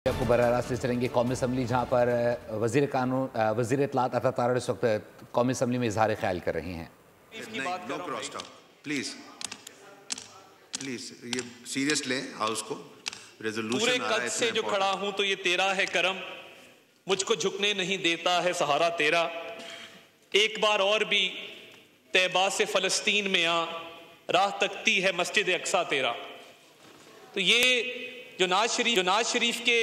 आपको बराह रास्त ले चलेंगे कौमी असम्बली, जहाँ पर वज़ीर कानून वज़ीर इत्तलात अता तारड़ इस वक्त कौमी असम्बली में इजहार ख्याल कर रही हैं। No cross talk please please, ये सीरियस लें हाउस को। रेजोल्यूशन पूरे कद से जो खड़ा हूं तो ये तेरा है करम, मुझको झुकने नहीं देता है सहारा तेरा। एक बार और भी तैबा से फलस्तीन में आ, राह तकती है मस्जिद अक्सा तेरा। तो ये जो नाज शरीफ के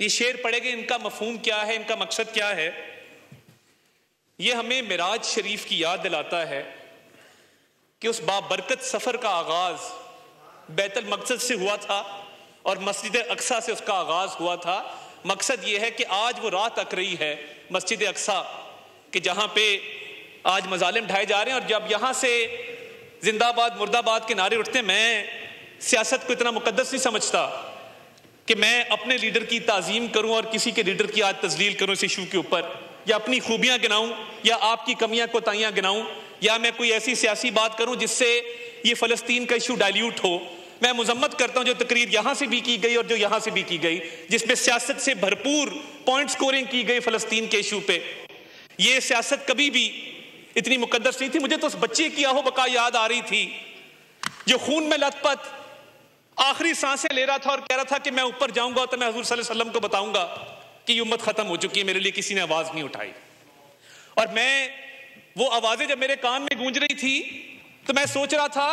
ये शेर पढ़ेंगे, इनका मफहूम क्या है, इनका मकसद क्या है? ये हमें मिराज शरीफ की याद दिलाता है कि उस बाबरकत सफर का आगाज बैतुल मक़दस से हुआ था और मस्जिद अक्सा से उसका आगाज हुआ था। मकसद ये है कि आज वो राह तक रही है मस्जिद अक्सा कि जहां पे आज मजालिम ढाए जा रहे हैं। और जब यहां से जिंदाबाद मुर्दाबाद के नारे उठते हैं, मैं सियासत को इतना मुकद्दस नहीं समझता कि मैं अपने लीडर की ताजीम करूं और किसी के लीडर की आज तजलील करूं इस इशू के ऊपर, या अपनी खूबियां गिनाऊं या आपकी कमियां कोताहियां गिनाऊं, या मैं कोई ऐसी सियासी बात करूं जिससे ये फलस्तीन का इशू डाइल्यूट हो। मैं मजम्मत करता हूं जो तकरीर यहां से भी की गई और जो यहां से भी की गई, जिसमें सियासत से भरपूर पॉइंट स्कोरिंग की गई फलस्तीन के इशू पे। ये सियासत कभी भी इतनी मुकद्दस नहीं थी। मुझे तो उस बच्चे की आहो बका याद आ रही थी जो खून में लथपथ आखिरी सांसें ले रहा था और कह रहा था कि मैं ऊपर जाऊंगा तो मैं हुजूर सल्लल्लाहु अलैहि वसल्लम को बताऊंगा कि ये उम्मत खत्म हो चुकी है। मेरे लिए किसी ने आवाज नहीं उठाई, और मैं वो आवाजें जब मेरे कान में गूंज रही थी तो मैं सोच रहा था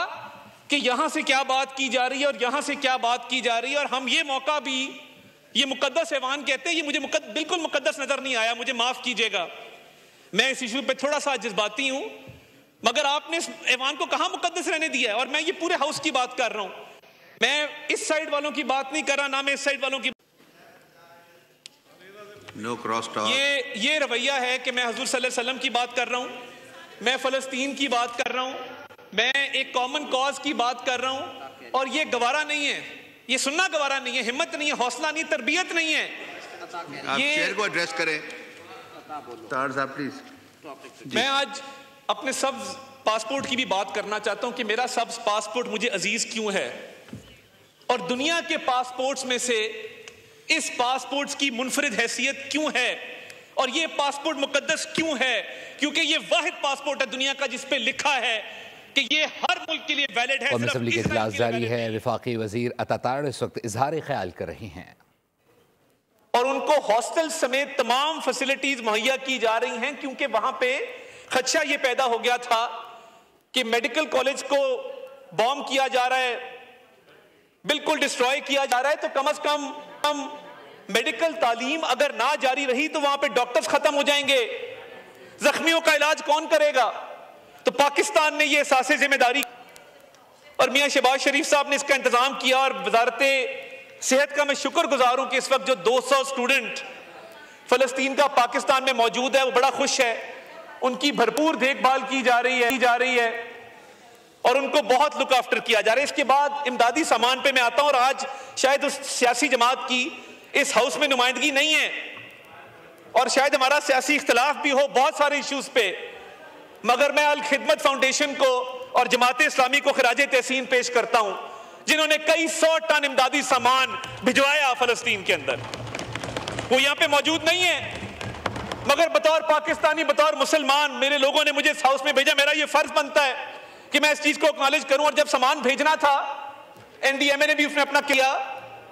कि यहां से क्या बात की जा रही है और यहां से क्या बात की जा रही है। और हम ये मौका भी, ये मुकद्दस ऐवान कहते हैं, ये मुझे बिल्कुल मुकद्दस नजर नहीं आया। मुझे माफ कीजिएगा, मैं इस इशू पे थोड़ा सा जज्बाती हूं, मगर आपने इस ऐवान को कहां मुकद्दस रहने दिया है। और मैं ये पूरे हाउस की बात कर रहा हूं, मैं इस साइड वालों की बात नहीं कर रहा, ना मैं इस साइड वालों की। No cross talk. ये रवैया है कि मैं हुजूर सल्लल्लाहु अलैहि वसल्लम की बात कर रहा हूं, मैं फलस्तीन की बात कर रहा हूं, मैं एक कॉमन कॉज की बात कर रहा हूं, और ये गवारा नहीं है, ये सुनना गवारा नहीं है, हिम्मत नहीं है, हौसला नहीं, तरबियत नहीं है। आप शेयर को एड्रेस करें तारड़ साहब प्लीज। मैं आज अपने सब्ज पासपोर्ट की भी बात करना चाहता हूं कि मेरा सब्ज पासपोर्ट मुझे अजीज क्यों है, और दुनिया के पासपोर्ट्स में से इस पासपोर्ट्स की मुनफरिद हैसियत क्यों है, और ये पासपोर्ट मुकद्दस क्यों है? क्योंकि ये वाहिद पासपोर्ट है दुनिया का जिस पे लिखा है कि ये हर मुल्क के लिए वैलिड है। कौमी असम्बली के इजलास जारी है, वफाकी वजीर अता तारड़ इस वक्त इजहार ख्याल कर रही हैं और उनको हॉस्टल समेत तमाम फैसिलिटीज मुहैया की जा रही हैं, क्योंकि वहां पे खदशा ये पैदा हो गया था कि मेडिकल कॉलेज को बॉम्ब किया जा रहा है, बिल्कुल डिस्ट्रॉय किया जा रहा है। तो कम से कम मेडिकल तालीम अगर ना जारी रही तो वहां पे डॉक्टर्स खत्म हो जाएंगे, जख्मियों का इलाज कौन करेगा? तो पाकिस्तान ने ये एहसास जिम्मेदारी, और मियां शहबाज शरीफ साहब ने इसका इंतजाम किया, और वजारत सेहत का मैं शुक्रगुजार हूं कि इस वक्त जो 200 स्टूडेंट फलस्तीन का पाकिस्तान में मौजूद है वो बड़ा खुश है, उनकी भरपूर देखभाल की जा रही है और उनको बहुत लुक आफ्टर किया जा रहा है। इसके बाद इमदादी सामान पे मैं आता हूं, और आज शायद उस सियासी जमात की इस हाउस में नुमाइंदगी नहीं है, और शायद हमारा सियासी इख्तलाफ भी हो बहुत सारे इश्यूज पे, मगर मैं अल खिदमत फाउंडेशन को और जमात इस्लामी को खिराजे तहसीन पेश करता हूं, जिन्होंने कई 100 टन इमदादी सामान भिजवाया फलस्तीन के अंदर। वो यहां पे मौजूद नहीं है, मगर बतौर पाकिस्तानी, बतौर मुसलमान मेरे लोगों ने मुझे इस हाउस में भेजा, मेरा ये फर्ज बनता है कि मैं इस चीज को एक्नॉलेज करूं। और जब सामान भेजना था एनडीएमए ने भी उसने अपना किया,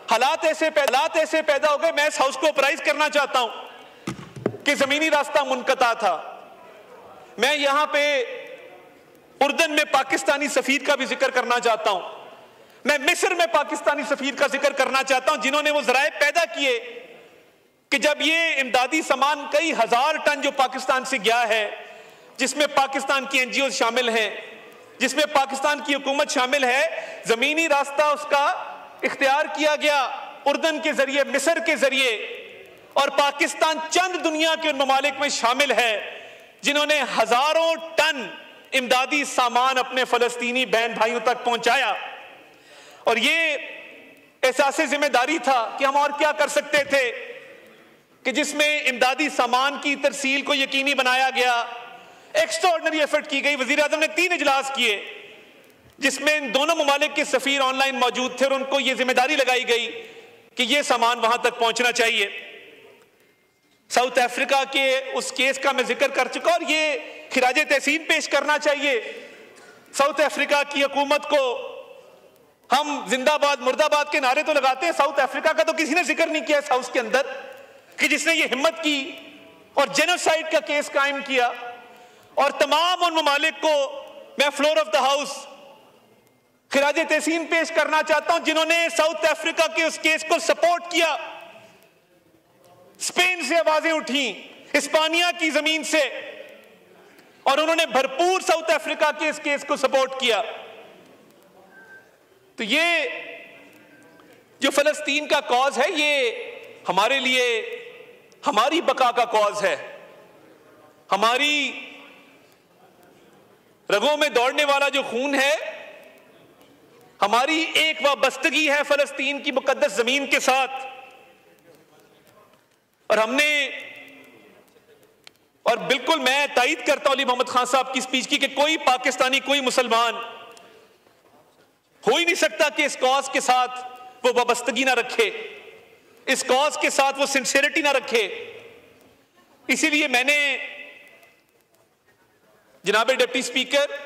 हालात ऐसे पैदा हो गए। मैं इस हाउस को अप्राइज करना चाहता हूं कि जमीनी रास्ता मुनकता था। मैं यहां पे उर्दन में पाकिस्तानी सफीर का भी जिक्र करना चाहता हूं, मैं मिस्र में पाकिस्तानी सफीर का जिक्र करना चाहता हूं, जिन्होंने वो जराए पैदा किए कि जब ये इमदादी सामान कई हजार टन जो पाकिस्तान से गया है, जिसमें पाकिस्तान की एनजीओ शामिल हैं, जिसमें पाकिस्तान की हुकूमत शामिल है, जमीनी रास्ता उसका इख्तियार किया गया उर्दन के जरिए, मिस्र के जरिए, और पाकिस्तान चंद दुनिया के उन ममालिक में शामिल है जिन्होंने हजारों टन इमदादी सामान अपने फलस्तीनी बहन भाइयों तक पहुंचाया। और ये एहसास जिम्मेदारी था कि हम और क्या कर सकते थे कि जिसमें इमदादी सामान की तरसील को यकीनी बनाया गया, एक्स्ट्राऑर्डिनरी एफर्ट की गई। वजीर आजम ने 3 इजलास किए जिसमें इन दोनों ममालिक के सफीर ऑनलाइन मौजूद थे, और उनको ये जिम्मेदारी लगाई गई कि यह सामान वहां तक पहुंचना चाहिए। साउथ अफ्रीका के उस केस का मैं जिक्र कर चुका और ये खिराजे तहसीन पेश करना चाहिए साउथ अफ्रीका की हुकूमत को। हम जिंदाबाद मुर्दाबाद के नारे तो लगाते हैं, साउथ अफ्रीका का तो किसी ने जिक्र नहीं किया इस हाउस के अंदर कि जिसने ये हिम्मत की और जेनोसाइड का केस कायम किया। और तमाम उन ममालिक को मैं फ्लोर ऑफ द हाउस खिराजे तहसीन पेश करना चाहता हूं जिन्होंने साउथ अफ्रीका के उस केस को सपोर्ट किया। स्पेन से आवाजें उठी, इस्पानिया की जमीन से, और उन्होंने भरपूर साउथ अफ्रीका के इस केस को सपोर्ट किया। तो ये जो फलस्तीन का कॉज है, ये हमारे लिए हमारी बका का कॉज है। हमारी रगों में दौड़ने वाला जो खून है, हमारी एक वाबस्तगी है फलस्तीन की मुकद्दस जमीन के साथ। और हमने, और बिल्कुल मैं तायीद करता हूं अली मोहम्मद खान साहब की स्पीच की कि कोई पाकिस्तानी, कोई मुसलमान हो ही नहीं सकता कि इस कॉज के साथ वो वाबस्तगी ना रखे, इस कॉज के साथ वो सिंसियरिटी ना रखे। इसीलिए मैंने जनाब डिप्टी स्पीकर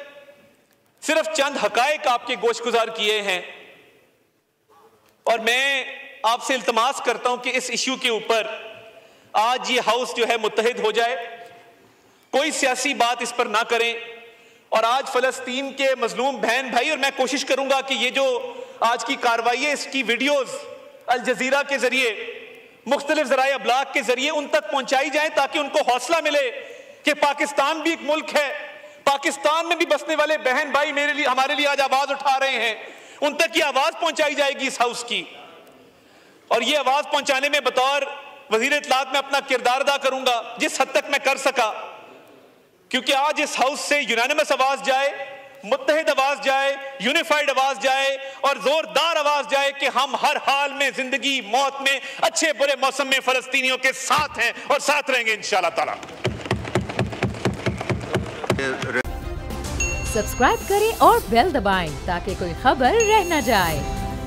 सिर्फ चंद हकायक आपके गोशगुजार किए हैं, और मैं आपसे इल्तमास करता हूं कि इस इश्यू के ऊपर आज ये हाउस जो है मुत्तहिद हो जाए, कोई सियासी बात इस पर ना करें। और आज फलस्तीन के मजलूम बहन भाई, और मैं कोशिश करूंगा कि ये जो आज की कार्रवाई है इसकी वीडियोस अल जजीरा के जरिए, मुख्तलिफ ज़राए अबलाग के जरिए उन तक पहुंचाई जाए ताकि उनको हौसला मिले कि पाकिस्तान भी एक मुल्क है, पाकिस्तान में भी बसने वाले बहन भाई मेरे लिए, हमारे लिए आज आवाज उठा रहे हैं। उन तक ये आवाज पहुंचाई जाएगी इस हाउस की, और ये आवाज पहुंचाने में बतौर वजीर इत्तलात में अपना किरदार अदा करूंगा जिस हद तक मैं कर सका, क्योंकि आज इस हाउस से यूनानिमस आवाज जाए, मुत्तहिद आवाज जाए, यूनिफाइड आवाज जाए और जोरदार आवाज जाए कि हम हर हाल में, जिंदगी मौत में, अच्छे बुरे मौसम में फलस्तीनियों के साथ हैं और साथ रहेंगे इंशाअल्लाह ताला। सब्सक्राइब करें और बेल दबाएं ताकि कोई खबर रह न जाए।